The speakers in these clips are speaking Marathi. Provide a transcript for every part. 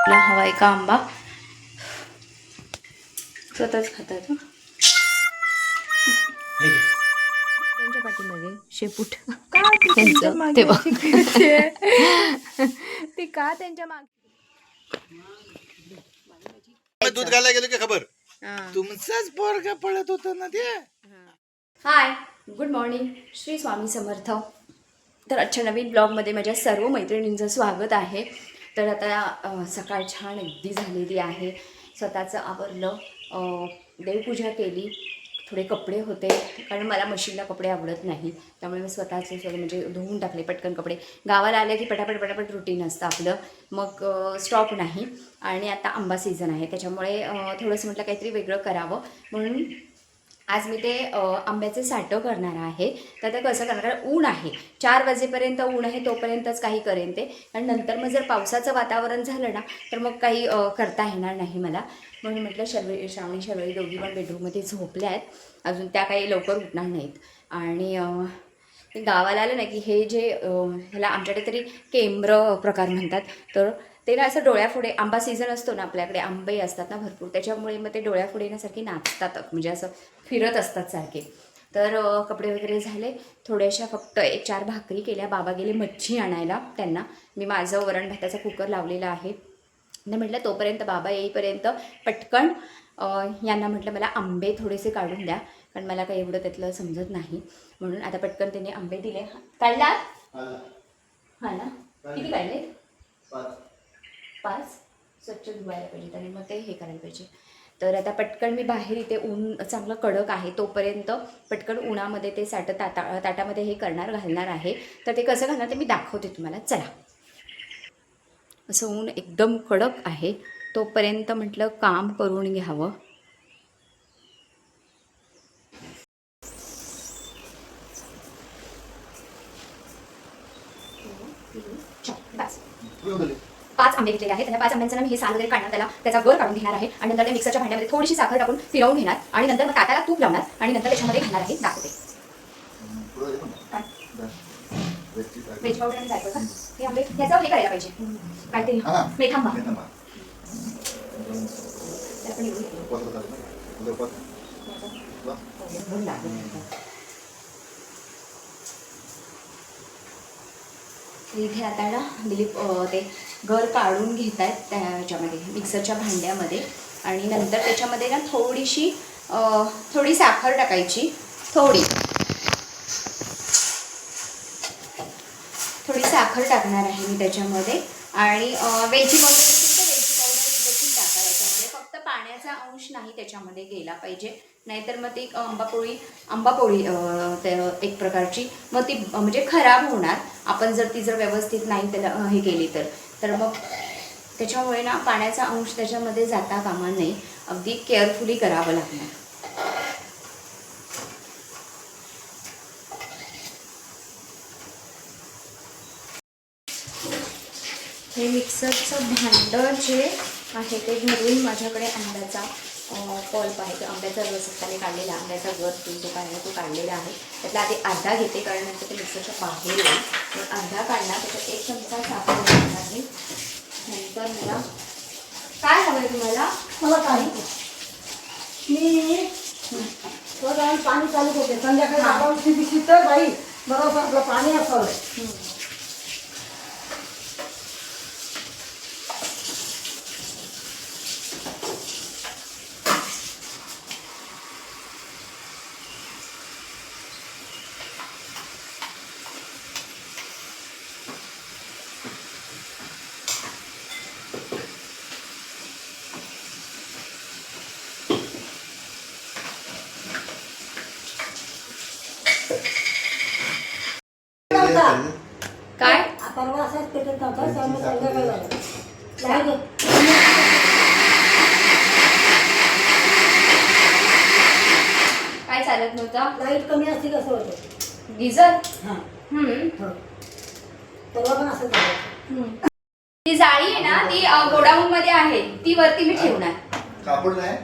तुला हवाय का आंबा? स्वतःच खातात. त्यांच्या पाठीमागे शेपूट त्यांचं ते बघ. ते का त्यांच्या मागे दूध घालायला गेलो की खबर तुमचाच पोरगा पळत होता ना ते. हाय, गुड मॉर्निंग, श्री स्वामी समर्थ. तर आजच्या नवीन ब्लॉगमध्ये माझ्या सर्व मैत्रिणींचं स्वागत आहे. तर आता सकाळ छान अगदी झालेली आहे. स्वतःचं आवरलं, देवपूजा केली, थोडे कपडे होते कारण मला मशीनला कपडे आवडत नाही, त्यामुळे मी स्वतःचे सगळे म्हणजे धुवून टाकले पटकन कपडे. गावाला आले की पटापट रुटीन असतं आपलं, मग स्टॉप नाही. आणि आता आंबा सीझन आहे त्याच्यामुळे थोडंसं म्हटलं काहीतरी वेगळं करावं, म्हणून आज मी ते आंब्याचे साठं करणार आहे. तर ते कसं करणार, ऊन आहे 4 वाजेपर्यंत ऊन आहे, तोपर्यंतच काही करेन ते. आणि नंतर मग जर पावसाचं वातावरण झालं ना तर मग काही करता येणार नाही मला. म्हणून म्हटलं श्रावणी शर्वरी दोघी पण बेडरूममध्ये झोपल्या आहेत, अजून त्या काही लवकर उठणार नाहीत. आणि गावाला आलं ना की हे जे ह्याला आमच्याकडे तरी केंब्र प्रकार म्हणतात, तर ते ना असं डोळ्यापुढे, आंबा सीझन असतो ना आपल्याकडे, आंबे असतात ना भरपूर, त्याच्यामुळे मग ते डोळ्यापुढे येण्यासारखी नाचतात, म्हणजे असं फिरत असतात सारखे. तर कपडे वगैरे झाले, थोड्याशा फक्त 1-4 भाकरी केल्या. बाबा गेले मच्छी आणायला, त्यांना मी माझं वरण भाताचा कुकर लावलेला आहे. आणि म्हटलं तोपर्यंत बाबा येईपर्यंत पटकन यांना म्हटलं मला आंबे थोडेसे काढून द्या, कारण मला काही एवढं त्यातलं समजत नाही. म्हणून आता पटकन त्यांनी आंबे दिले. काढला हां ना, किती काढले? 5. स्वच्छ धुवायला पाहिजे आणि मग ते हे करायला पाहिजे. तर आता पटकन मी बाहेर, इथे ऊन चांगलं कडक आहे, तोपर्यंत पटकन उन्हामध्ये ते साठं ताटामध्ये हे घालणार आहे. तर ते कसं घालणार ते मी दाखवते तुम्हाला, चला. असं ऊन एकदम कडक आहे, तोपर्यंत म्हटलं काम करून घ्यावं. बस 5 आंबे घेतलेले आहेत. त्या 5 आंब्यांचं ना मी हे साल वगैरे काढणार, त्याचा गर काढून घेणार आहे. आणि नंतर त्या मिक्सरच्या भांड्यामध्ये थोडीशी साखर टाकून फिरवून घेणार, आणि नंतर मग ताटाला तूप लावणार, आणि नंतर त्याच्यामध्ये घालणार आहे. दाखवते. वेज पावडर आणि जायफळ का हे आंबे याचं हे करायला पाहिजे, काहीतरी मेथांबा. इथे आता ना दिलीप ते घर काढून घेत आहेत त्याच्यामध्ये, मिक्सरच्या भांड्यामध्ये. आणि नंतर त्याच्यामध्ये ना थोडी साखर टाकायची, थोडी साखर टाकणार आहे मी त्याच्यामध्ये. आणि वेलची पावडर असेल तर वेलची पावडर देखील टाका याच्यामध्ये, फक्त पाण्याचा अंश नाही त्याच्यामध्ये गेला पाहिजे, नाहीतर मग ती आंबापोळी एक प्रकारची मग ती म्हणजे खराब होणार, आपण जर ती व्यवस्थित नाही त्याला हे केली तर मग त्याच्यामुळे ना पाण्याचा अंश त्याच्यामध्ये जाता कामा नये, अगदी केअरफुली करावं लागणार. हे मिक्सरचं भांडं जे आहे ते भरून माझ्याकडे आंब्याचा पल्प आहे, तो आंब्याचा रस त्याने काढलेला, आंब्याचा गर जो काय आहे तो काढलेला आहे. त्यातला आधी अर्धा घेते, कारण नंतर ते मिक्सरच्या बाहेर येईल. मग अर्धा काढणार, त्याच्यात 1 चमचा साखर घालणार आहे. नंतर मला काय हवं आहे तुम्हाला? मला काही मी पाणी चालू करते संध्याकाळी दिवशी, तर बाई बरोबर आपलं पाणी असावं. काय परवा असाच पेटत नव्हता, संध्याकाळी झालं. काय चालत नव्हता? लाईट कमी असते कसं होतं? गिझर. हां परवा पण असंच झालं. ती जाळी आहे ना, ती गोडाऊन मध्ये आहे, ती वरती मी ठेवणार. कापड नाही.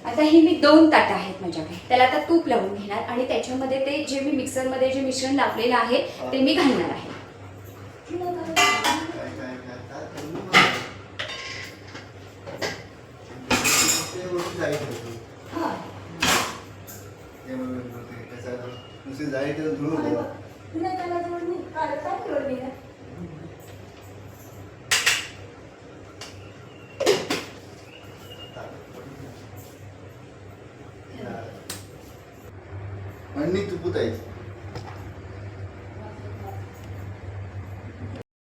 आता ही मी 2 ताटं आहेत माझ्याकडे, त्याला आता तूप लावून घेणार, आणि त्याच्यामध्ये ते जे मी मिक्सरमध्ये जे मिश्रण लावलेलं आहे ते मी घालणार आहे. नाही चालायचं म्हणून मी काय केलं मी आणि तू पुतायची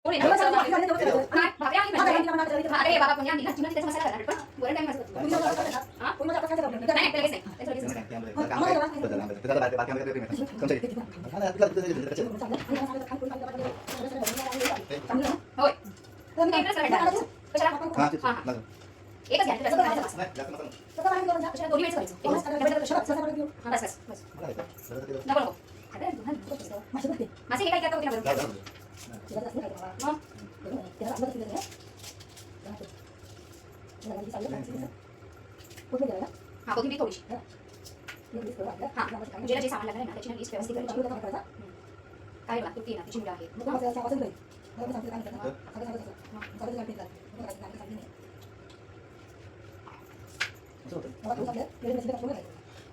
कोणी नाही. काय? भाकऱ्या आणि भाजी. अरे बाबा कोणी आणली ना? चिमणी त्याचा मसाला करणार पण वरण टाइम मसाला करतो. हां? नाही, त्याला लगेच नाही. त्याचं लगेच नाही. होय. तुम्ही काय करणार करायचं? कशाला? हां, हां. एकच घ्या. त्याचं करायचं बस. कशाला दोन्ही वेळेस करायचं? एकच. हां, बस, बस, बस. नको, नको. अरे, तू ना. मासे हे काय करता होते ना बरं? मग? हां, कोथिंबीर थोडीशी. हां, पूजेला जे सामान लागणार आहे ना, त्याची ना लिस्ट व्यवस्थित करायची. काय बघा, तुटली ना, ती चिमडा आहे.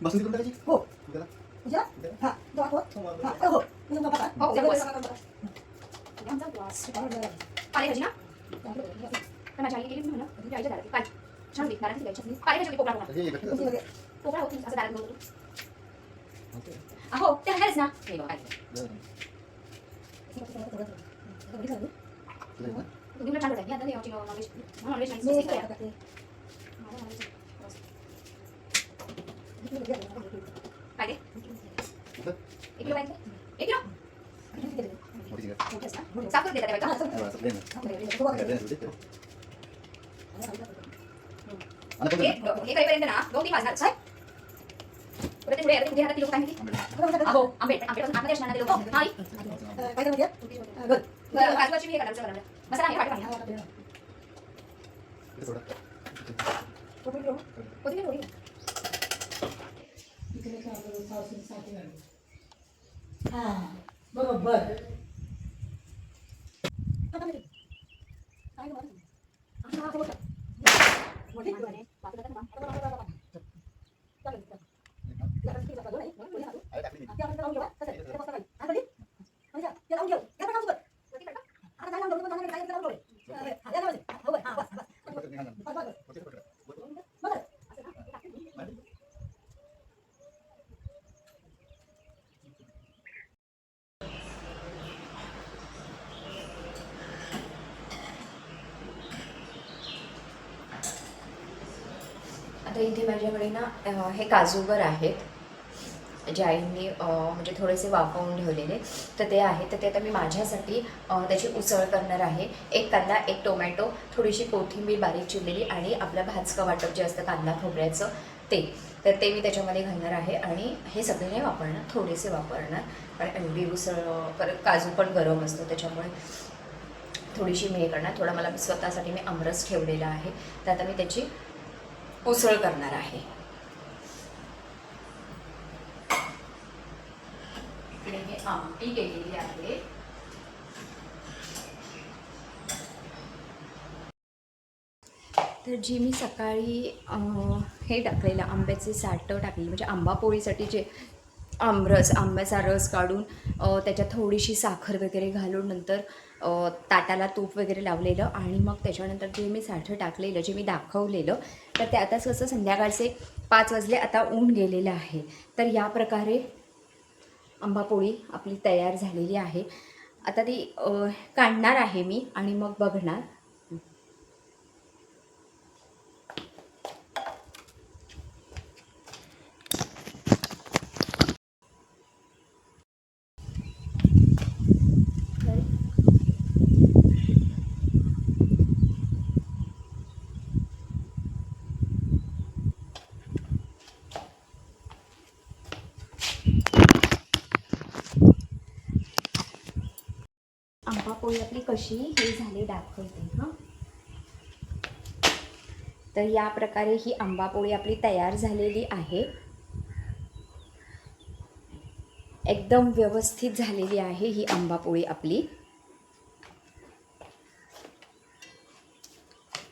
बसून तिकडून टाकायची हो त्याला हा हो हो हो, आमचा उपवास. पालेभाजी ना? तर माझ्या आईने केली म्हणून ना, तुमच्या आईच्या दारात. काय? छान होती, दारात घ्यायची असते. पालेभाजी होती, पोकळा पोकळा. हे एकत्र पोकळा होती, असं दारात बोलतो. अहो, ते आहेच ना. हे बघा, काय. तुम्ही मला छान वाटतं. मी आता देवाची नॉनव्हेज नाही खाते. काय ते? 1 किलो काय ते? 1 किलो? साफ करून देतात त्या बायका. हे करेपर्यंत ना 2-3 वाजणार काय? परत ते पुढे आता तुझ्या हातात लोक काय माहिती? अहो, आंबेपासून आतमध्ये असणार ना ते लोक. हा, काय करते काजूची हे करा मसाला आहे वाटत नाही. कोथिंबीर थोडी. हा बरोबर आता इथे माझ्याकडे ना हे काजूगर आहेत जे आईंनी म्हणजे थोडेसे वाफवून ठेवलेले, तर ते आहे. तर ते आता मी माझ्यासाठी त्याची उसळ करणार आहे. 1 कांदा, 1 टोमॅटो, थोडीशी कोथिंबीर बारीक चिरलेली आणि आपलं भाजकं वाटप जे असतं कांदा खोबऱ्याचं ते, तर ते मी त्याच्यामध्ये घालणार आहे. आणि हे सगळे नाही वापरणार, थोडेसे वापरणार, कारण एवढी उसळ परत काजू पण गरम असतो त्याच्यामुळे थोडीशी मी हे करणार. थोडा मला स्वतःसाठी मी आमरस ठेवलेला आहे, तर आता मी त्याची उसळ करणार आहे. इकडे मी आमटी केलेली आहे. तर जी मी सकाळी हे टाकलेलं आंब्याचे साठं टाकलेलं, म्हणजे आंबा पोळीसाठी जे आंब्याचा रस काढून त्याच्यात थोडीशी साखर वगैरे घालून नंतर ताटाला तूप वगैरे लावलेलं आणि मग त्याच्यानंतर जे मी साठं टाकलेलं जे मी दाखवलेलं, तर ते आता कसं संध्याकाळचे 5 वाजले, आता ऊन गेलेलं आहे. तर या प्रकारे आंबापोळी आपली तयार झालेली आहे. आता ती काढणार आहे मी आणि मग बघणार. आंबापोळी आपली कशी हे झाली दाखवते हां. तर या प्रकारे ही आंबापोळी आपली तयार झालेली आहे. एकदम व्यवस्थित झालेली आहे ही आंबापोळी आपली.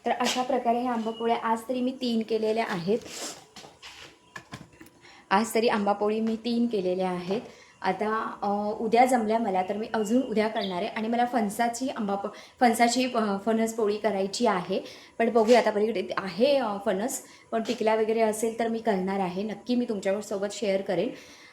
तर अशा प्रकारे ह्या आंबापोळ्या आज तरी मी 3 केलेल्या आहेत. आज तरी आंबापोळी मी 3 केलेल्या आहेत. आता उद्या जमल्या मला तर मी अजून उद्या करणार आहे. आणि मला फणसाची फणस पोळी करायची आहे. पण बघूया, आता पलीकडे आहे फणस, पण पिकला वगैरे असेल तर मी करणार आहे. नक्की मी तुमच्यासोबत शेअर करेन.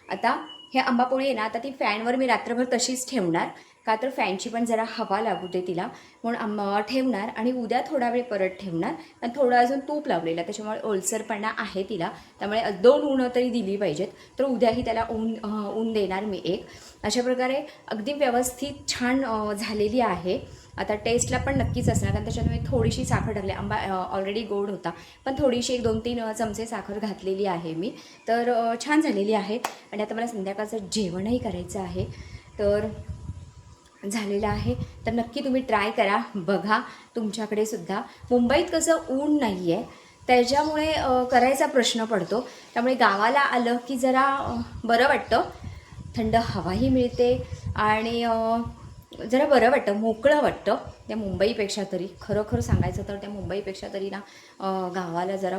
आता हे आंबापोळी आहे ना, आता ती फॅनवर मी रात्रभर तशीच ठेवणार, का तर फॅनची पण जरा हवा लागू दे तिला, म्हणून ठेवणार. आणि उद्या थोडा वेळ परत ठेवणार आणि थोडं अजून तूप लावलेलं, त्याच्यामुळे ओलसरपणा आहे तिला, त्यामुळे 2 ऊनं तरी दिली पाहिजेत. तर उद्याही त्याला ऊन देणार मी एक. अशा प्रकारे अगदी व्यवस्थित छान झालेली आहे. आता टेस्टला पण नक्कीच असणार, कारण त्याच्यात मी थोडीशी साखर टाकली. आंबा ऑलरेडी गोड होता, पण थोडीशी 1-2-3 चमचे साखर घातलेली आहे मी. तर छान झालेली आहे. आणि आता मला संध्याकाळचं जेवणही करायचं आहे. तर झालेलं आहे. तर नक्की तुम्ही ट्राय करा, बघा. तुमच्याकडे सुद्धा मुंबईत कसं ऊन नाही आहे, त्याच्यामुळे करायचा प्रश्न पडतो. त्यामुळे गावाला आलं की जरा बरं वाटतं, थंड हवाही मिळते आणि जरा बरं वाटतं, मोकळं वाटतं. त्या मुंबईपेक्षा तरी खरं सांगायचं तर त्या मुंबईपेक्षा तरी ना गावाला जरा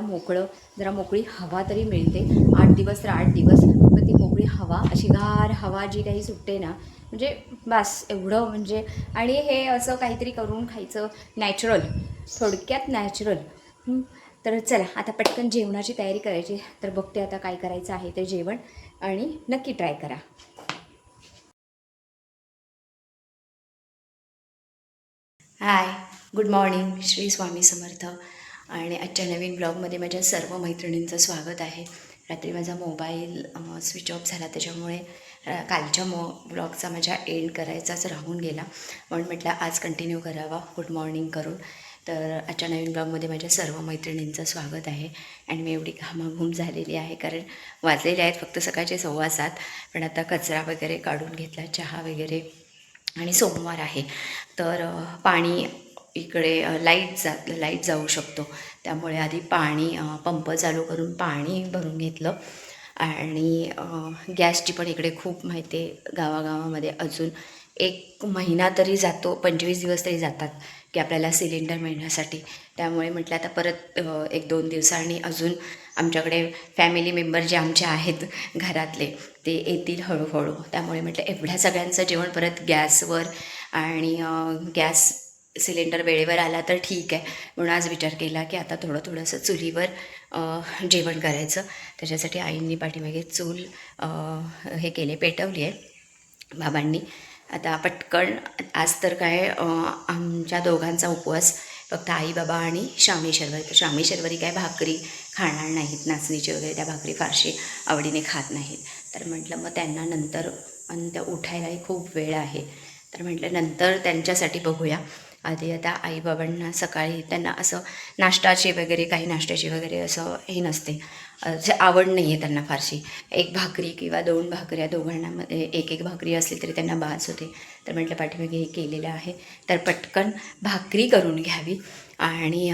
जरा मोकळी हवा तरी मिळते. 8 दिवस तर 8 दिवस, पण ती मोकळी हवा, अशी गार हवा जी काही सुटते ना, म्हणजे बस एवढं म्हणजे. आणि हे असं काहीतरी करून खायचं, नॅचरल, थोडक्यात नॅचरल. तर चला आता पटकन जेवणाची तयारी करायची. तर बघते आता काय करायचं आहे ते जेवण, आणि नक्की ट्राय करा. हाय, गुड मॉर्निंग, श्री स्वामी समर्थ. आणि आजच्या नवीन ब्लॉगमध्ये माझ्या सर्व मैत्रिणींचं स्वागत आहे. रात्री माझा मोबाईल स्विच ऑफ झाला, त्याच्यामुळे कालच्या ब्लॉगचा माझ्या एंड करायचाच राहून गेला, म्हणून म्हटलं आज कंटिन्यू करावा गुड मॉर्निंग करून. तर आजच्या नवीन ब्लॉगमध्ये माझ्या सर्व मैत्रिणींचं स्वागत आहे. आणि मी एवढी घामाघूम झालेली आहे, कारण वाजलेले आहेत फक्त सकाळचे 7:15. पण आता कचरा वगैरे काढून घेतला, चहा वगैरे, आणि सोमवार आहे तर पाणी इकडे लाईट जाऊ शकतो, त्यामुळे आधी पाणी पंप चालू करून पाणी भरून घेतलं. आणि गॅसची पण इकडे खूप माहिती आहे, गावागावामध्ये अजून 1 महिना तरी जातो, 25 दिवस तरी जातात की आपल्याला सिलेंडर मिळण्यासाठी. त्यामुळे म्हटलं आता परत 1-2 दिवसांनी अजून आमच्याकडे फॅमिली मेंबर जे आमचे आहेत घरातले ते येतील हळूहळू. त्यामुळे म्हटलं एवढ्या सगळ्यांचं जेवण परत गॅसवर, आणि गॅस सिलेंडर वेळेवर आला तर ठीक आहे, म्हणून आज विचार केला की आता थोडंसं चुलीवर जेवण करायचं. त्याच्यासाठी आईंनी पाठीमागे चूल हे केले, पेटवली आहे बाबांनी. आता पटकन आज तर काय आमच्या दोघांचा उपवास, फक्त आई बाबा आणि श्रावणी शर्वरी. तर श्रावणी शर्वरी काय भाकरी खाणार नाहीत, नाचणीची वगैरे, त्या भाकरी फारशी आवडीने खात नाहीत. तर म्हटलं मग त्यांना नंतर, आणि त्या उठायलाही खूप वेळ आहे, तर म्हटलं नंतर त्यांच्यासाठी बघूया. आधी आता आईबाबांना सकाळी त्यांना असं नाश्त्याची वगैरे असं हे नसते, आवड नाही आहे त्यांना फारशी. 1 भाकरी किंवा 2 भाकऱ्या, दोघांनामध्ये 1 भाकरी असली तरी त्यांना बास होते. तर म्हटलं पाठीमागे हे केलेलं आहे, तर पटकन भाकरी करून घ्यावी आणि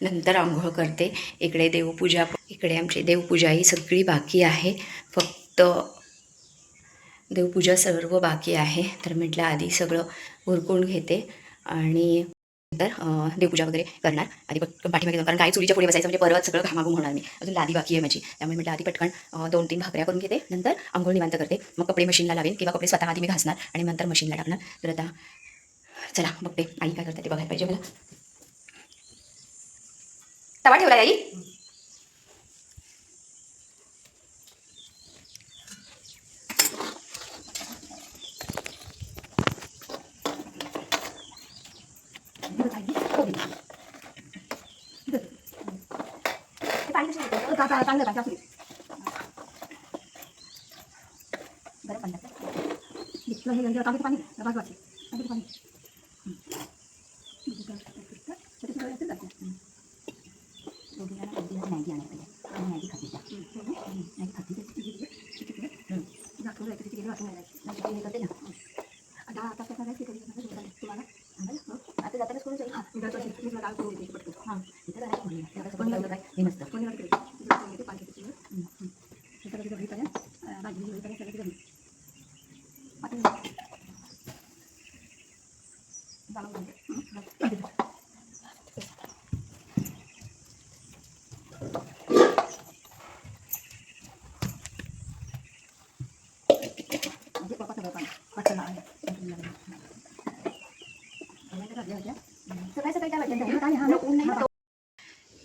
नंतर आंघोळ करते. इकडे आमची देवपूजा ही सगळी बाकी आहे, फक्त देवपूजा सर्व बाकी आहे. तर म्हटलं आधी सगळं उरकून घेते आणि नंतर देवपूजा वगैरे करणार. आधी पटकन पाठीमागे जाऊन, कारण काय चुलीच्या पुढे बसायचं म्हणजे परत सगळं घामाघूम होणार, मी अजून लादी बाकी आहे माझी. त्यामुळे म्हटलं आधी पटकन 2-3 भाकऱ्या करून घेते, नंतर आंघोळ निवांत करते, मग कपडे मशीनला लावेन किंवा कपडे स्वतः आधी मी घासणार आणि नंतर मशीनला टाकणार. तर आता चला बघते आई काय करते ते बघायला पाहिजे मला. तवा ठेवला आई.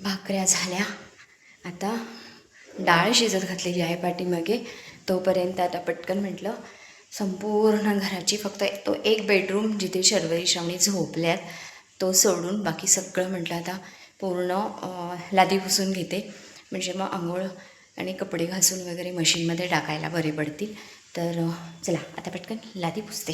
भाकऱ्या झाल्या, आता डाळ शिजत घातलेली आहे पाठीमागे. तोपर्यंत आता पटकन म्हटलं संपूर्ण घराची फक्त तो एक बेडरूम जिथे शर्वरी श्रावणी झोपल्यात तो सोडून बाकी सगळं म्हटलं आता पूर्ण लादी पुसून घेते. म्हणजे मग आंघोळ आणि कपडे घासून वगैरे मशीनमध्ये टाकायला बरे पडतील. तर चला आता पटकन लादी पुसते.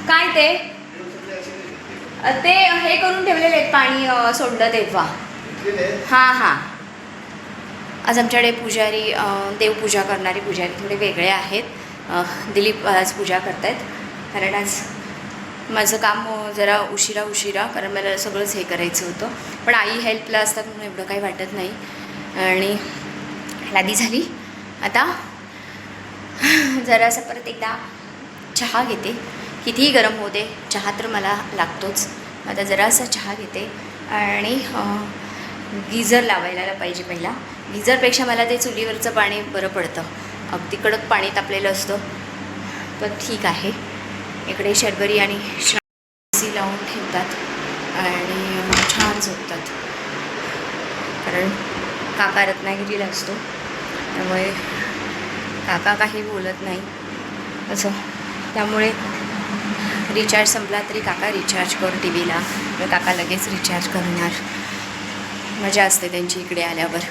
काय ते ते हे करून ठेवलेले आहेत पाणी सोडलं तेव्हा. हां हां. आज आमच्याकडे पुजारी देवपूजा करणारे पुजारी थोडे वेगळे आहेत. दिलीप आज पूजा करत आहेत कारण आज माझं काम जरा उशिरा कारण मला सगळंच हे करायचं होतं. पण आई हेल्पला असतात म्हणून एवढं काही वाटत नाही. आणि लादी झाली. आता जरासं परत एकदा चहा घेते. कितीही गरम होऊ दे चहा तर मला लागतोच. आता जरासा चहा घेते आणि गिझर लावायला पाहिजे पहिला. गिझरपेक्षा मला ते चुलीवरचं पाणी बरं पडतं. अगदी कडक पाणी तापलेलं असतं पण ठीक आहे. इकडे शर्वरी आणि श्रावणी लावून ठेवतात आणि छान झोपतात. कारण काका रत्नागिरीला असतो त्यामुळे काका काही बोलत नाही असं. त्यामुळे रिचार्ज संपला तरी काका रिचार्ज कर टी व्हीला. मग काका लगेच रिचार्ज करणार. मजा असते त्यांची इकडे आल्यावर.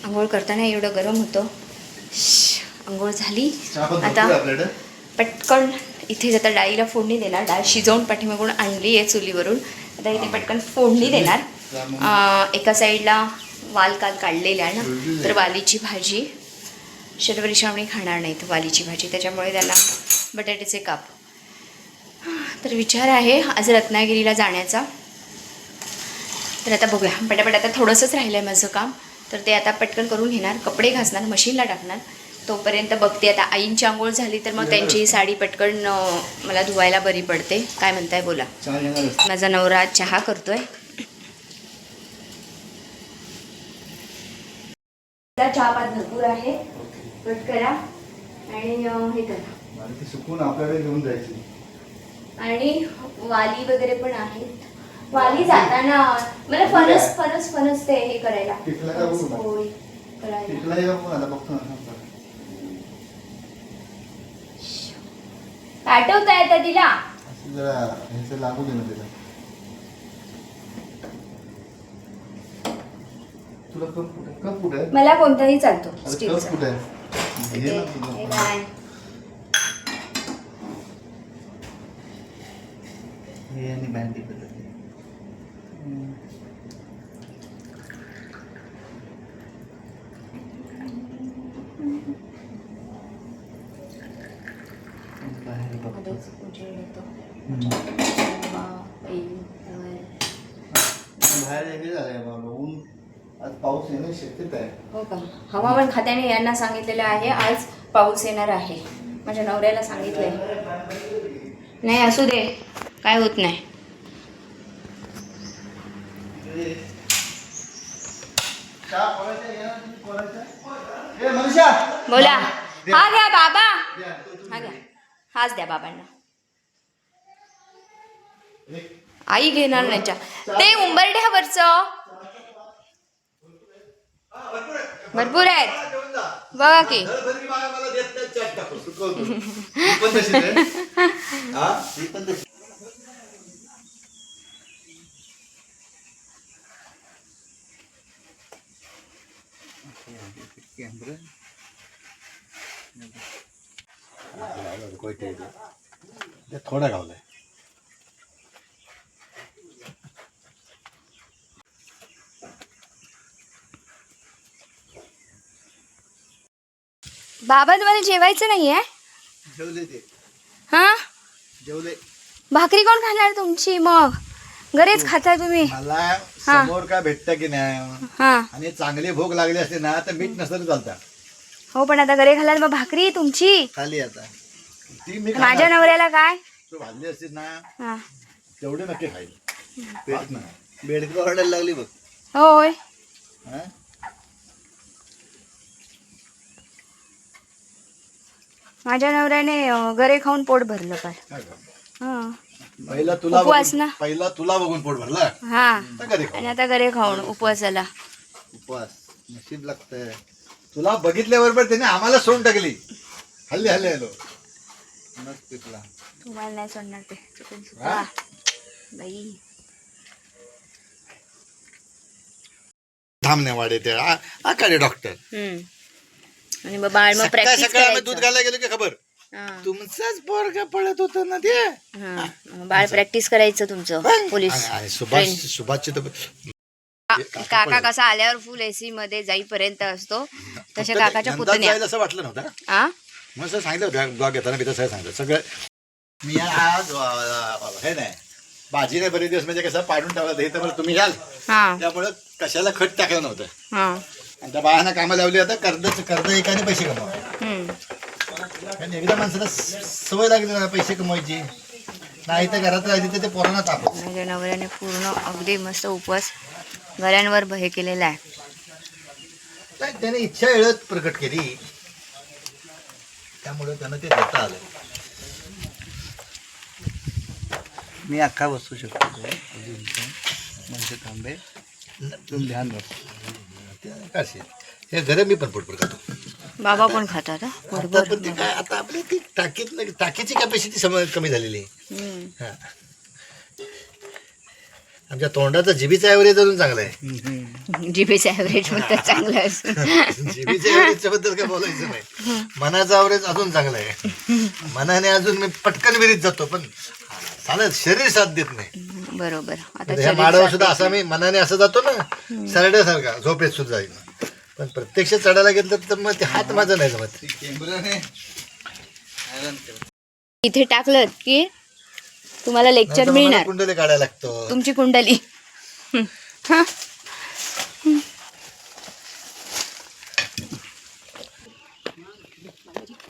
आंघोळ करताना एवढं गरम होतं. आंघोळ झाली. आता पटकन इथे आता डाळीला फोडणी देणार. डाळ शिजवून पाठीमागून आणली आहे चुलीवरून. आता इथे पटकन फोडणी देणार. एका साईडला वाल काल काढलेला आहे ना तर वालीची भाजी. शर्वरी श्रावणी खाणार नाहीत वालीची भाजी त्याच्यामुळे त्याला बटाट्याचे काप. तर विचार आहे आज रत्नागिरीला जाण्याचा. तर आता बघूया पटापट. आता थोडंसंच राहिलं आहे माझं काम तर ते आता पटकन करून घेणार. कपडे घासणार मशीनला टाकणार. तोपर्यंत बघते आता आईंची आंघोळ झाली तर मग त्यांची साडी पटकन मला धुवायला बरी पडते. काय म्हणताय बोला. माझा नवरा चहा करतोय. चहा पात भरपूर आहे. कट करा आणि हे करा. सुकून आपल्याकडे घेऊन जायची. आणि वाली वगैरे पण आहेत. वाली जाताना मला फणस ते हे करायला पोळी करायला आठवता येतं तिला. लागू दे ना तिला. तुला कप कुठे आहे? मला कोणताही चालतो. कप कुठे आहे? हे आणि बँडी बाहेर हे झालंय बाबा. ऊन आज पाऊस येण्याची शक्यता आहे. हो का. हवामान खात्याने यांना सांगितलेलं आहे आज पाऊस येणार आहे. माझ्या नवऱ्याला सांगितलंय. नाही असू दे काय होत नाही. बोला. हा घ्या बाबा. हा घ्या. हाच द्या बाबांना. आई घेणार नाही चहा. ते उंबरठ्यावरचं भरपूर आहेत बघा की. थोडा गावलाय. बाबा तुम्हाला जेवायचं नाहीये? जेवले ते. हा जेवले. भाकरी कोण खाणार तुमची मग? घरीच खाताय तुम्ही? मला समोर काय भेटतं की नाही हा आणि चांगली भूक लागली असते ना तर मीठ नसतं चालतं. हो, पण आता घरी खाल्लात मग भाकरी तुमची. खाली आता ती मी माझ्या नवऱ्याला काय? तू भाजली असती ना हा तेवढे नक्की खाईल. बेडकी ओरडायला लागली बघ. होय. हा? माझ्या नवऱ्याने घरे खाऊन पोट भरलं काय. काय गं? हा उपवास ना. पहिला तुला बघून पोट भरला हा तर कधी खाऊ? आणि आता घरे खाऊन उपवासाला. उपवास नशीब लागतंय. तुला बघितल्याबरोबर त्याने आम्हाला सोडून टाकली. हल्ली हल्ली हॅलो नसते तुला. तुम्हाला नाही सोडणार ते चुकून हा? बाई. थांबणे वाडे ते आकाडे डॉक्टर आणि मग बाळ मग सकाळ प्रॅक्टिस सकाळ आम्ही दूध करायचं. घालायला गेलो की खबर तुमचाच पोरगा पळत होत ना ते. हा, बाळ प्रॅक्टिस करायचं तुमचं पोलीस. आणि सुभाषची तर काका कसा आल्यावर फुल एसी मध्ये जाईपर्यंत असतो तशा फक्त काकाच्या नंदात पुतण्या. जायला असं वाटलं नव्हतं. हा मग सर सांगितलं होतं ब्लॉग घेताना बिता सगळं सांगितलं सगळं. मी आज हे नाही भाजीने बरेच दिवस म्हणजे कसं पाडून ठेवलं हे तर तुम्ही याल हा त्यामुळं कशाला खत टाकलं नव्हतं. हा आणि त्या बाळांना कामाला लावली आता कर्ज एकाने पैसे कमवा. हम्म. कारण एकदा माणसाला सवय लागली ना पैसे कमवायची नाही तर घरात राहिली तर ते पोरांना तापत. माझ्या नवऱ्याने पूर्ण अगदी मस्त उपवास घरांवर हे केलेला आहे. काय त्याने इच्छा एळत प्रकट केली त्यामुळे त्यानं ते देता आलं. मी अख्खा बसू शकतो म्हणजे थांबे तुम्ही ध्यान राखा. हे घर मी पण पोटपोट खातो. बाबा पण खातात हा? आता बरोबर. पण ते काय आता आपली ती टाकीची कॅपॅसिटी कमी झालेली आहे. हम्म. हा. आमच्या तोंडाचा जिभीचा ॲव्हरेज अजून चांगला आहे. जीबीचं ॲव्हरेज म्हणतात चांगलं असं. जिभीच्या ॲव्हरेजच्या बद्दल काय बोलायचं नाही. मनाचा ॲव्हरेज अजून चांगला आहे. मनाने अजून मी पटकन विरीत जातो पण चालत शरीर साथ देत नाही. बरोबर. आता ह्या शरीर माडावर साथ सुद्धा असा मी मनाने असं जातो ना सरड्यासारखा झोपेत सुद्धा जाईल. पण प्रत्यक्ष चढायला घेतलं तर मग ते हात माझा नाही जमत. इथे टाकलं की तुम्हाला लेक्चर नाहीतर मला मिळणार. कुंडली काढायला लागतो. तुमची कुंडली. हा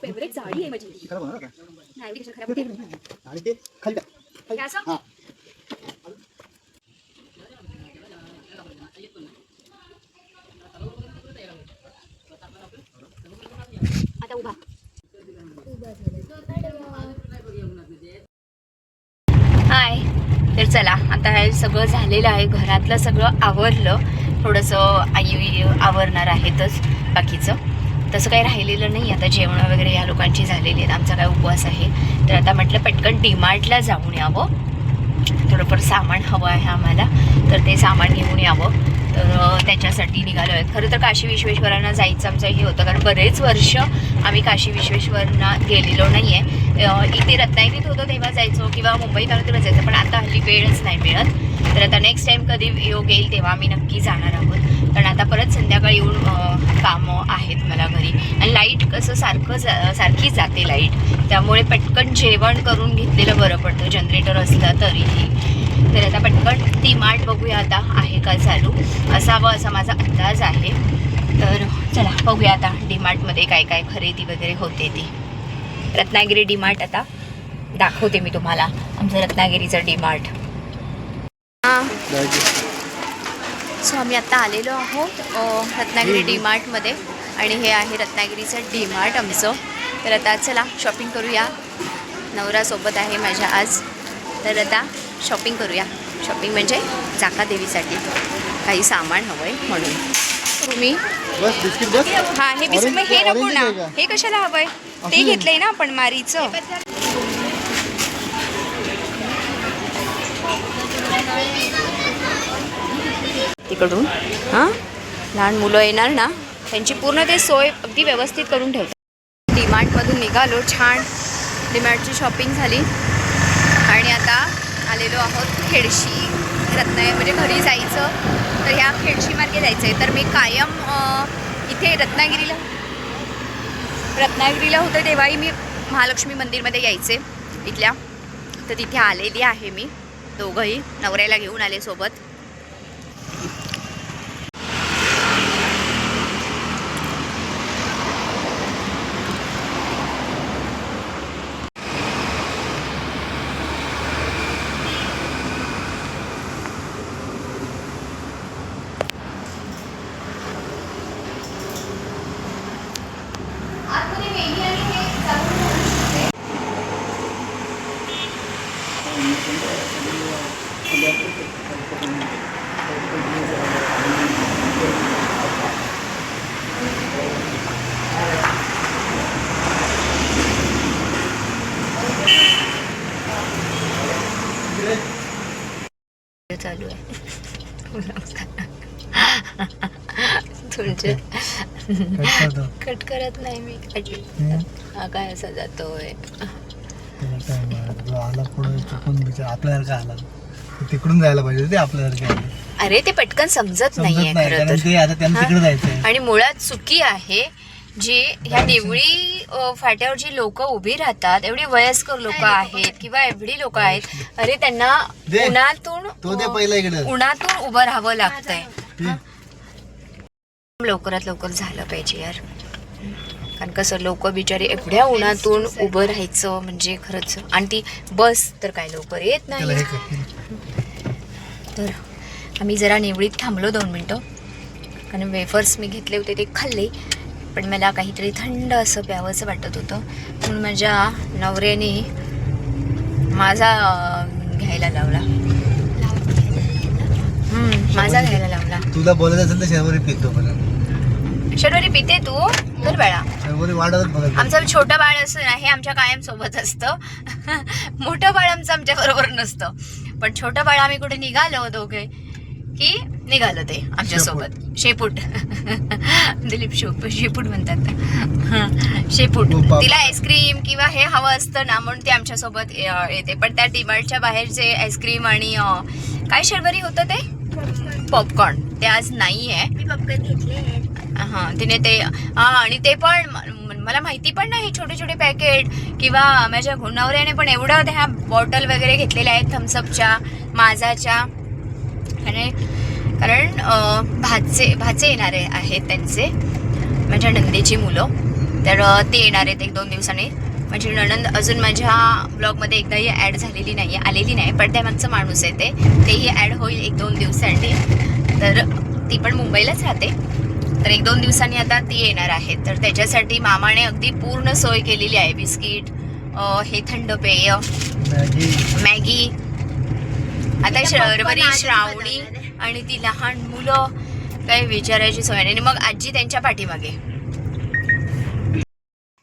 फेवरेट साडी आहे माझी. नाही, एवढी कशाला खराब होते? आणि ते खाली हे असं? आता उभा. हाय. तर चला आता हे सगळं झालेलं आहे. घरातलं सगळं आवरलं. थोडंसं आई आवरणार आहेतच बाकीचं. तसं काही राहिलेलं नाही. आता जेवणं वगैरे या लोकांची झालेली आहेत. आमचा काय उपवास आहे. तर आता म्हटलं पटकन डीमार्टला जाऊन यावं. थोडंफार सामान हवं आहे आम्हाला तर ते सामान घेऊन यावं. तर त्याच्यासाठी निघालो आहे. खरं तर काशी विश्वेश्वरांना जायचं आमचं हे होतं कारण बरेच वर्ष आम्ही काशी विश्वेश्वरना गेलेलो नाही आहे. इथे रत्नागिरीत होतो तेव्हा जायचो किंवा मुंबईत आलो तेव्हा जायचं पण आता हल्ली वेळच नाही मिळत. तर आता नेक्स्ट टाईम कधी योग येईल तेव्हा आम्ही नक्की जाणार आहोत. कारण आता परत संध्याकाळी येऊन कामं आहेत मला घरी आणि लाईट कसं सारखी जाते लाईट. त्यामुळे पटकन जेवण करून घेतलेलं बरं पडतं जनरेटर असलं तरीही. तर आता पटकन डीमार्ट बघूया आता आहे का चालू असावं असा माझा अंदाज आहे. तर चला बघूया आता डीमार्टमध्ये काय काय खरेदी वगैरे होते ती. रत्नागिरी डीमार्ट आता दाखवते मी तुम्हाला आमचं रत्नागिरीचं डीमार्ट. हां सो आम्ही आत्ता आलेलो आहोत रत्नागिरी डीमार्टमध्ये आणि हे आहे रत्नागिरीचं डीमार्ट आमचं. तर आता चला शॉपिंग करूया. नवरासोबत आहे माझ्या आज. तर आता शॉपिंग करूया. शॉपिंग म्हणजे जाका देवीसाठी काही सामान हवं आहे म्हणून. तुम्ही बस बिस्किट बस. हां हे बिस्किट मग हे नको ना. हे कशाला हवं आहे? ते घेतलंय ना आपण मारीचं. तिकडून हां लहान मुलं येणार ना त्यांची पूर्ण ते सोय अगदी व्यवस्थित करून ठेवतात. डीमार्टमधून निघालो. छान डीमार्टची शॉपिंग झाली आणि आता आलेलो आहोत खेडशी रत्नागिरी म्हणजे घरी जायचं तर ह्या खेडशी मार्गे जायचं आहे. तर मी कायम इथे रत्नागिरीला होते तेव्हाही मी महालक्ष्मी मंदिरमध्ये यायचे इथल्या. तर तिथे आलेली आहे मी दोघंही नवऱ्याला घेऊन आले सोबत. चालू आहे तुमचे कट करत नाही मी. हा काय असा जातोय आला पुढे चुकून बिचार आपल्यासारखा आला तिकडून जायला पाहिजे ते आपल्यासारखे आले. अरे ते पटकन समजत नाहीये नाही खरं कारण तर. ते आता त्यांना तिकडे जायचंय. आणि मुळात चुकी आहे जी ह्या निवळी फाट्यावर जी लोक उभी राहतात, एवढी वयस्कर लोक आहेत किंवा एवढी लोक आहेत, अरे त्यांना दे. तो दे पहिला इकडे. उन्हातून उभं राहावं लागतंय. लवकरात लवकर झालं पाहिजे यार. कारण कसं लोक बिचारी एवढ्या उन्हातून उभं राहायचं म्हणजे खरंच. आणि ती बस तर काय लवकर येत त्याला नाही. हे कर. तर आम्ही जरा निवळीत थांबलो 2 मिनटं, कारण वेफर्स मी घेतले होते ते खाल्ले, पण मला काहीतरी थंड असं प्यावंसं वाटत होतं. म्हणून माझ्या नवऱ्याने माझा घ्यायला लावला. माझा घ्यायला लावला. तुला बोलायचं असेल तर शर्वरी पितो पण शर्वरी पिते तू तर बाळा. शर्वरी वाढवत बघा. आमचं छोटं बाळ असं हे आमच्या कायम सोबत असतं. मोठं बाळ आमच्या बरोबर नसतं, पण छोटं बाळ आम्ही कुठे निघालो दोघे की निघालं ते आमच्या सोबत. शेपूट दिलीप शेपूट म्हणतात. शेपूट. तिला आईस्क्रीम किंवा हे हवं असतं ना म्हणून ती आमच्या सोबत येते. पण त्या डीमार्टच्या बाहेरचे आईस्क्रीम आणि काय शर्वरी होतं ते पॉपकॉर्न ते आज नाही आहे. मी पॉपकॉर्न घेतले. हां तिने ते आणि ते पण मला माहिती पण नाही छोटे छोटे पॅकेट किंवा माझ्या नवऱ्याने पण एवढं त्या बॉटल वगैरे घेतलेल्या आहेत थम्सअपच्या, माझाच्या. आणि कारण भाचे येणारे आहेत त्यांचे, माझ्या नंदेची मुलं, तर ते येणार आहेत 1-2 दिवसांनी. माझी नणंद अजून माझ्या ब्लॉगमध्ये एकदाही ॲड झालेली नाही आहे, आलेली नाही, पण त्या मागचं माणूस आहे तेही ॲड होईल 1-2 दिवसांनी. तर ती पण मुंबईलाच राहते, तर 1-2 दिवसांनी आता ती येणार आहे. तर त्याच्यासाठी मामाने अगदी पूर्ण सोय केलेली आहे. बिस्किट, हे थंड पेय, मॅगी. आता शर्वरी, श्रावणी आणि ती लहान मुलं काही विचारायची सोय नाही. आणि मग आजी त्यांच्या पाठीमागे.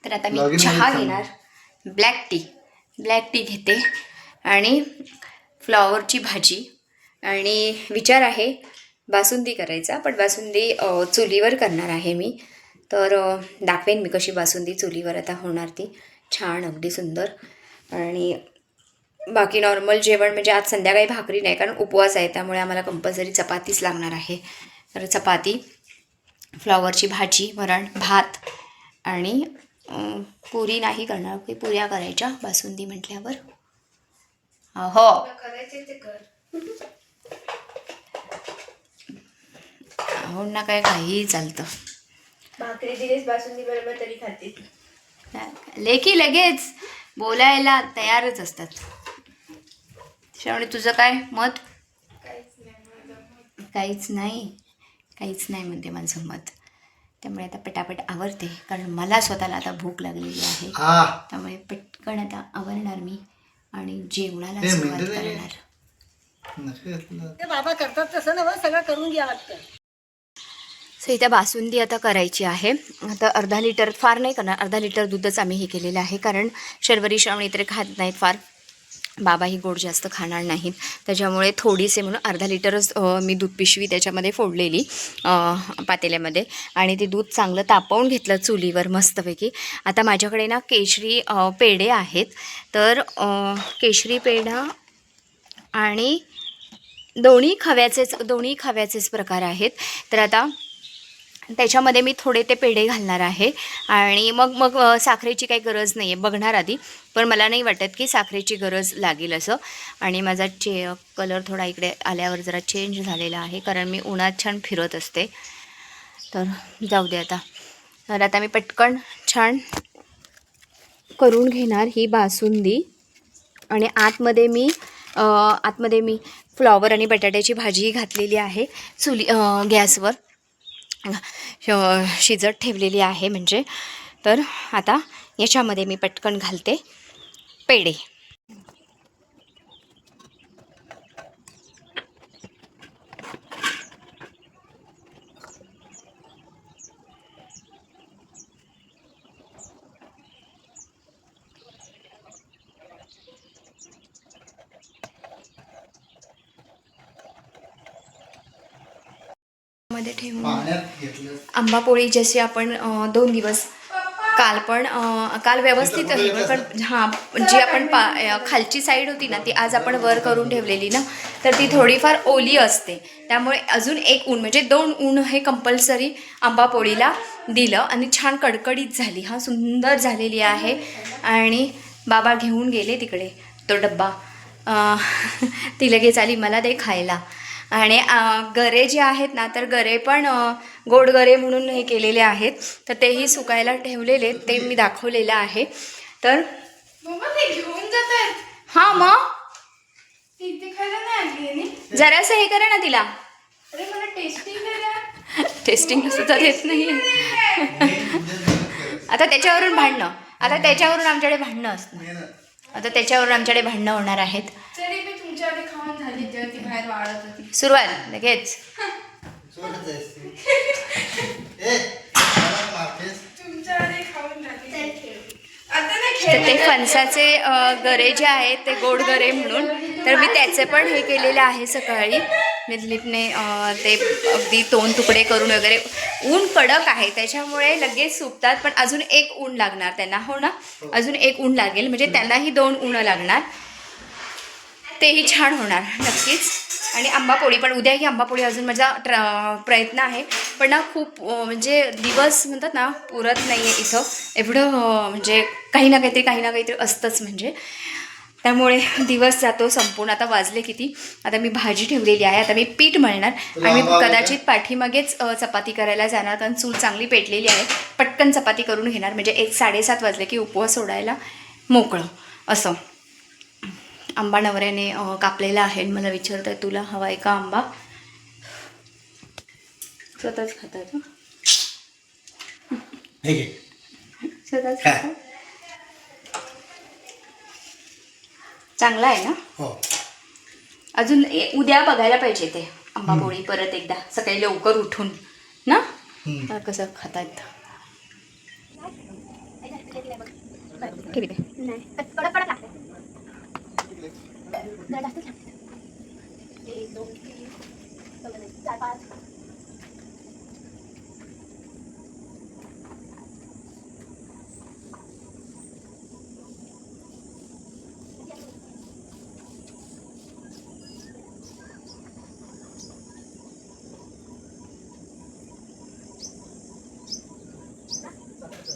तर आता मी चहा घेणार, ब्लॅक टी घेते आणि फ्लॉवरची भाजी. आणि विचार आहे बासुंदी करायचा, पण बासुंदी चुलीवर करणार आहे मी. तर दाखवेन मी कशी बासुंदी चुलीवर आता होणार ती छान अगदी सुंदर. आणि बाकी नॉर्मल जेवण म्हणजे आज संध्याकाळी भाकरी नाही, कारण उपवास आहे, त्यामुळे आम्हाला कंपल्सरी चपातीच लागणार आहे. तर चपाती, फ्लॉवरची भाजी, वरण भात आणि पुरी नाही करणार, की पुऱ्या करायच्या बासुंदी म्हटल्यावर. हो हो ना, काय काहीही चालतं. भाकरी दिलीस बासुंदी बरोबर तरी खाते. लेखी लगेच बोलायला तयारच असतात. श्रावणी तुझं काय मत? काहीच नाही म्हणते माझं मत. त्यामुळे आता पटापट आवरते, कारण मला स्वतःला आता भूक लागलेली आहे. त्यामुळे पटकन आता आवरणार मी आणि जेवणाला सुरुवात करणार. ते बाबा करतात तसं ना, सगळं करून घ्या लागतं. सो इथं बासुंदी आता करायची आहे. आता 1/2 लिटर, फार नाही करणार, 1/2 लिटर दूधच आम्ही हे केलेलं आहे, कारण शर्वरी, श्रावणी तरी खात नाहीत फार, बाबाही गोड जास्त खाणार नाहीत, त्याच्यामुळे थोडीसे म्हणून 1/2 लिटरच मी दूध पिशवी त्याच्यामध्ये फोडलेली पातेल्यामध्ये. आणि ते दूध चांगलं तापवून घेतलं चुलीवर मस्तपैकी. आता माझ्याकडे ना केशरी पेढे आहेत, तर केशरी पेढा आणि दोन्ही खव्याचेच प्रकार आहेत. तर आता त्याच्यामध्ये मी थोडे ते पेढे घालणार आहे आणि मग साखरेची काही गरज नाही आहे, बघणार आधी. पण मला नाही वाटत की साखरेची गरज लागेल असं. आणि माझा कलर थोडा इकडे आल्यावर जरा चेंज झालेला आहे, कारण मी उन्हात छान फिरत असते. तर जाऊ दे आता. तर आता मी पटकन छान करून घेणार ही बासुंदी. आणि आतमध्ये मी फ्लॉवर आणि बटाट्याची भाजी घातलेली आहे गॅसवर शिजत ठेवलेली आहे म्हणजे. तर आता याच्यामध्ये मी पटकन घालते पेढे. मध्ये ठेवून पाण्यात घेतलं आंबापोळी जशी आपण 2 दिवस काल व्यवस्थित आहे पण जी आपण खालची साईड होती ना ती आज आपण वर करून ठेवलेली ना, तर ती थोडीफार ओली असते. त्यामुळे अजून एक ऊन म्हणजे 2 ऊन हे कंपल्सरी आंबापोळीला दिलं आणि छान कडकडीत झाली. सुंदर झालेली आहे. आणि बाबा घेऊन गेले तिकडे तो डब्बा. ती लगेच आली, मला दे खायला. आणि गरे जे आहेत ना, तर गरे पण गोड गरे म्हणून हे केलेले आहेत, तर तेही सुकायला ठेवलेले, ते मी दाखवलेलं आहे. तर ते घेऊन जातात. हां मग तिथे खायला नाही आली. जरासं हे करा ना तिला. अरे मला टेस्टिंग करा. टेस्टिंग सुद्धा देत नाही. आता त्याच्यावरून आमच्याकडे भांडणं असणार. आता त्याच्यावरून आमच्याकडे भांडणं होणार आहेत. तरी मी तुमच्या आधी खाऊन झाली तेव्हा ती बाहेर वाढत होती. सुरुवात लगेच. तुमच्या आधी खाऊन झाली. आता नाही तर ते फणसाचे गरे जे आहेत ते गोड गरे म्हणून, तर मी त्याचे पण हे केलेले आहे सकाळी. मी दिलीपने ते अगदी 2 तुकडे करून वगैरे. ऊन कडक आहे त्याच्यामुळे लगेच सुकतात, पण अजून एक ऊन लागणार त्यांना. हो ना, अजून एक ऊन लागेल म्हणजे त्यांनाही 2 ऊन लागणार. तेही छान होणार नक्कीच. आणि आंबापोळी पण उद्या ही आंबापोळी अजून माझा प्रयत्न आहे, पण ना खूप म्हणजे दिवस म्हणतात ना पुरत नाही आहे इथं. एवढं म्हणजे काही ना काहीतरी असतंच म्हणजे. त्यामुळे दिवस जातो संपून. आता वाजले किती, आता मी भाजी ठेवलेली आहे, आता मी पीठ मळणार आणि मी कदाचित पाठीमागेच चपाती करायला जाणार, कारण चूल चांगली पेटलेली आहे. पटकन चपाती करून घेणार म्हणजे 7:30 वाजले की उपवास सोडायला मोकळं असं. आंबा नवऱ्याने कापलेला आहे. मला विचारत आहे, तुला हवा आहे का आंबा? स्वतःच खातात. स्वतःच खातात. चांगला आहे ना. हो. अजून उद्या बघायला पाहिजे ते आंबापोळी परत एकदा सकाळी लवकर उठून ना, कसं खातात. ठीक आहे.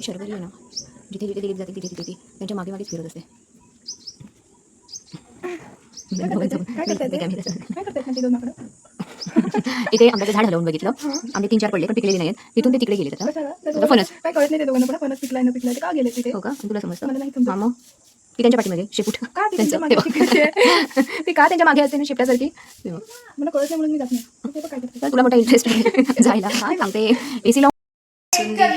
शर्वरी आहे ना, जिथे जिथे दिलीप जाते तिथे तिथे त्यांच्या मागे मागेच फिरत असते. इथे आंब्याचं झाड हलवून बघितलं, आंबे 3-4 पडले पण पिकलेले नाहीत. तिथून ते तिकडे गेले. आता फणस काय कळत नाही ते दोघांना, पण फणस पिकलाय न पिकलाय का गेले तिथे. हो का, तुला समजतं? मला नाही समजत. हा मग ती त्यांच्या पाठीमागे शेपूट का ती त्यांच्या त्यांचं. मागे तिकडे? ती का त्यांच्या मागे असते ना शेपटासारखी. मला कळत नाही म्हणून मी जात नाही. ते पण काय करते. तर तुला मोठा इंटरेस्ट आहे जायला. हा सांगते एसी नंतर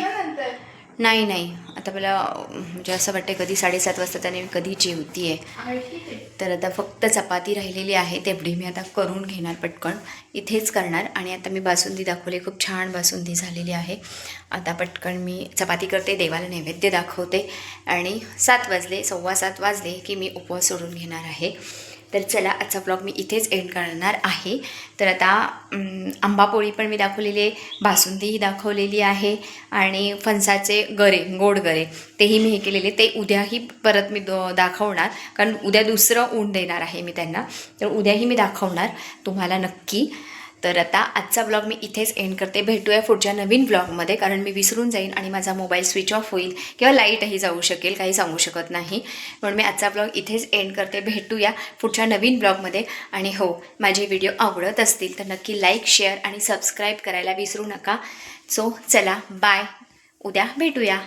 नाही आता मला म्हणजे असं वाटतं कधी 7:30 वाजता त्याने कधी जेवती आहे. तर आता फक्त चपाती राहिलेली आहे, तेवढी मी आता करून घेणार पटकन, इथेच करणार. आणि आता मी बासुंदी दाखवली, खूप छान बासुंदी झालेली आहे. आता पटकन मी चपाती करते, देवाला नैवेद्य दाखवते आणि 7 वाजले 7:15 वाजले की मी उपवास सोडून घेणार आहे. तर चला, आजचा ब्लॉग मी इथेच एंड करणार आहे. तर आता आंबापोळी पण मी दाखवलेली आहे, बासुंदीही दाखवलेली आहे आणि फणसाचे गरे, गोड गरे, तेही मी हे केलेले. ते उद्याही परत मी दाखवणार, कारण उद्या दुसरं ऊन देणार आहे मी त्यांना, तर उद्याही मी दाखवणार तुम्हाला नक्की. तर आता आजचा ब्लॉग मी इथेच एंड करते. भेटूया पुढच्या नवीन ब्लॉगमध्ये, कारण मी विसरून जाईन आणि माझा मोबाईल स्विच ऑफ होईल किंवा लाईटही जाऊ शकेल, काही सांगू शकत नाही. म्हणून मी आजचा ब्लॉग इथेच एंड करते. भेटूया पुढच्या नवीन ब्लॉगमध्ये. आणि हो, माझे व्हिडिओ आवडत असतील तर नक्की लाईक, शेअर आणि सबस्क्राईब करायला विसरू नका. सो चला, बाय. उद्या भेटूया.